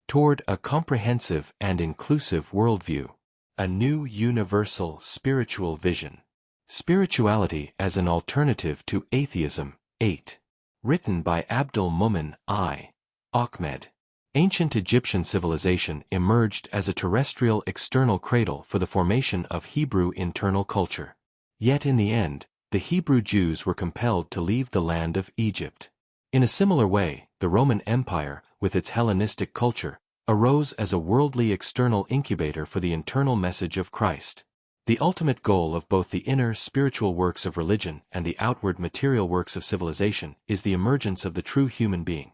toward a comprehensive and inclusive worldview. A new universal spiritual vision. Spirituality as an alternative to atheism. 8. Written by Abdul Mumin I. Ahmed. Ancient Egyptian civilization emerged as a terrestrial external cradle for the formation of Hebrew internal culture. Yet in the end, the Hebrew Jews were compelled to leave the land of Egypt. In a similar way, the Roman Empire, with its Hellenistic culture, arose as a worldly external incubator for the internal message of Christ. The ultimate goal of both the inner spiritual works of religion and the outward material works of civilization is the emergence of the true human being.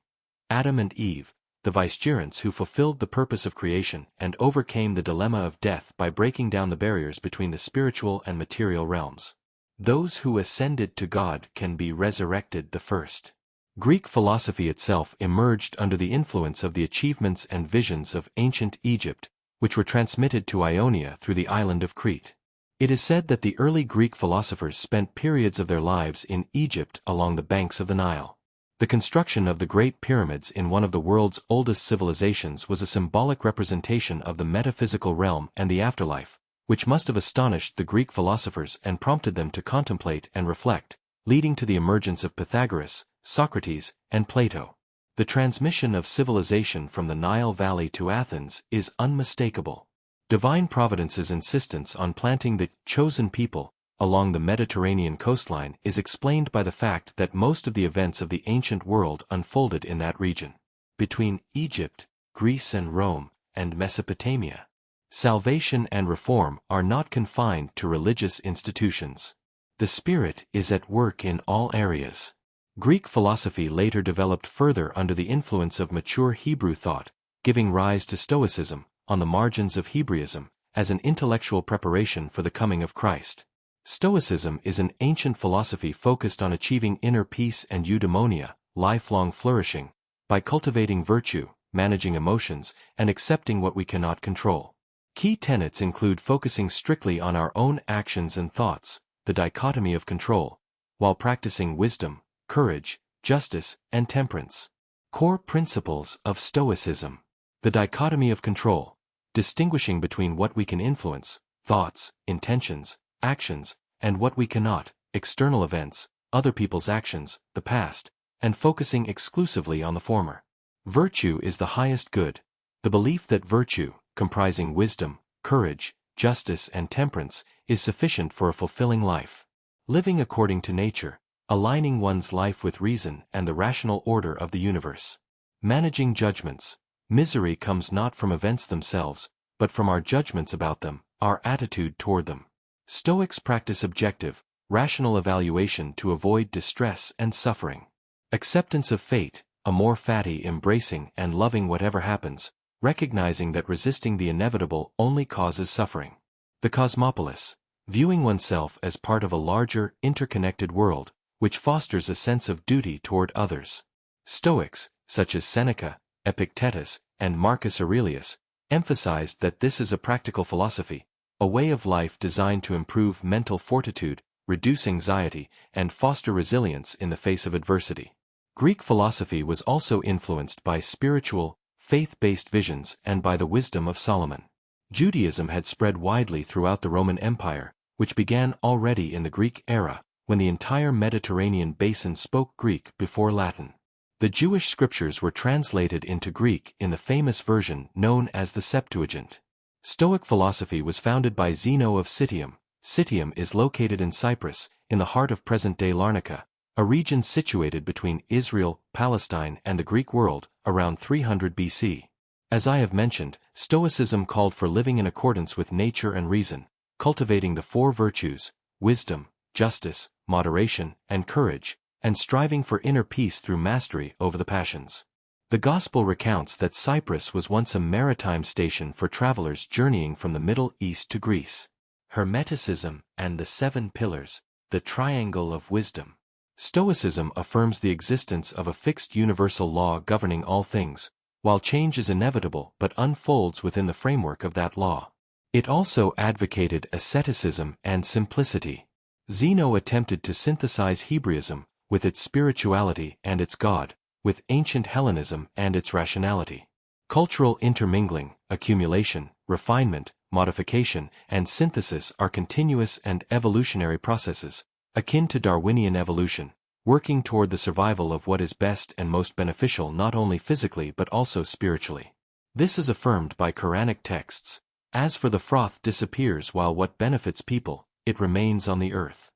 Adam and Eve, the vicegerents who fulfilled the purpose of creation and overcame the dilemma of death by breaking down the barriers between the spiritual and material realms. Those who ascended to God can be resurrected the first. Greek philosophy itself emerged under the influence of the achievements and visions of ancient Egypt, which were transmitted to Ionia through the island of Crete. It is said that the early Greek philosophers spent periods of their lives in Egypt along the banks of the Nile. The construction of the Great Pyramids in one of the world's oldest civilizations was a symbolic representation of the metaphysical realm and the afterlife, which must have astonished the Greek philosophers and prompted them to contemplate and reflect, leading to the emergence of Pythagoras, Socrates, and Plato. The transmission of civilization from the Nile Valley to Athens is unmistakable. Divine Providence's insistence on planting the chosen people along the Mediterranean coastline is explained by the fact that most of the events of the ancient world unfolded in that region. Between Egypt, Greece and Rome, and Mesopotamia, salvation and reform are not confined to religious institutions. The Spirit is at work in all areas. Greek philosophy later developed further under the influence of mature Hebrew thought, giving rise to Stoicism, on the margins of Hebraism, as an intellectual preparation for the coming of Christ. Stoicism is an ancient philosophy focused on achieving inner peace and eudaimonia, lifelong flourishing, by cultivating virtue, managing emotions, and accepting what we cannot control. Key tenets include focusing strictly on our own actions and thoughts, the dichotomy of control, while practicing wisdom, courage, justice, and temperance. Core principles of Stoicism. The dichotomy of control, distinguishing between what we can influence, thoughts, intentions, actions, and what we cannot, external events, other people's actions, the past, and focusing exclusively on the former. Virtue is the highest good. The belief that virtue, comprising wisdom, courage, justice, and temperance, is sufficient for a fulfilling life. Living according to nature, aligning one's life with reason and the rational order of the universe. Managing judgments. Misery comes not from events themselves, but from our judgments about them, our attitude toward them. Stoics practice objective, rational evaluation to avoid distress and suffering. Acceptance of fate, amor fati, embracing and loving whatever happens, recognizing that resisting the inevitable only causes suffering. The cosmopolis, viewing oneself as part of a larger, interconnected world, which fosters a sense of duty toward others. Stoics, such as Seneca, Epictetus, and Marcus Aurelius, emphasized that this is a practical philosophy, a way of life designed to improve mental fortitude, reduce anxiety, and foster resilience in the face of adversity. Greek philosophy was also influenced by spiritual, faith-based visions and by the wisdom of Solomon. Judaism had spread widely throughout the Roman Empire, which began already in the Greek era, when the entire Mediterranean basin spoke Greek before Latin. The Jewish scriptures were translated into Greek in the famous version known as the Septuagint. Stoic philosophy was founded by Zeno of Citium. Citium is located in Cyprus, in the heart of present-day Larnaca, a region situated between Israel, Palestine, and the Greek world, around 300 BC. As I have mentioned, Stoicism called for living in accordance with nature and reason, cultivating the four virtues, wisdom, justice, moderation, and courage, and striving for inner peace through mastery over the passions. The Gospel recounts that Cyprus was once a maritime station for travelers journeying from the Middle East to Greece. Hermeticism and the Seven Pillars, the Triangle of Wisdom. Stoicism affirms the existence of a fixed universal law governing all things, while change is inevitable but unfolds within the framework of that law. It also advocated asceticism and simplicity. Zeno attempted to synthesize Hebraism, with its spirituality and its God, with ancient Hellenism and its rationality. Cultural intermingling, accumulation, refinement, modification, and synthesis are continuous and evolutionary processes, akin to Darwinian evolution, working toward the survival of what is best and most beneficial not only physically but also spiritually. This is affirmed by Quranic texts. As for the froth disappears while what benefits people, it remains on the earth.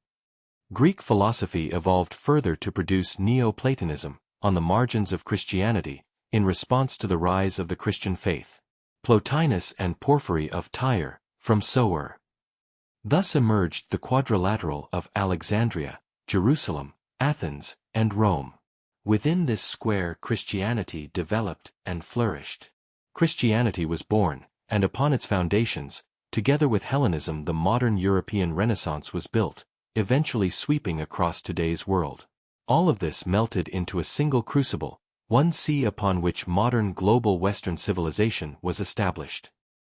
Greek philosophy evolved further to produce Neoplatonism, on the margins of Christianity, in response to the rise of the Christian faith. Plotinus and Porphyry of Tyre, from Sower. Thus emerged the quadrilateral of Alexandria, Jerusalem, Athens, and Rome. Within this square Christianity developed and flourished. Christianity was born, and upon its foundations, together with Hellenism, the modern European Renaissance was built, eventually sweeping across today's world. All of this melted into a single crucible, one sea upon which modern global Western civilization was established.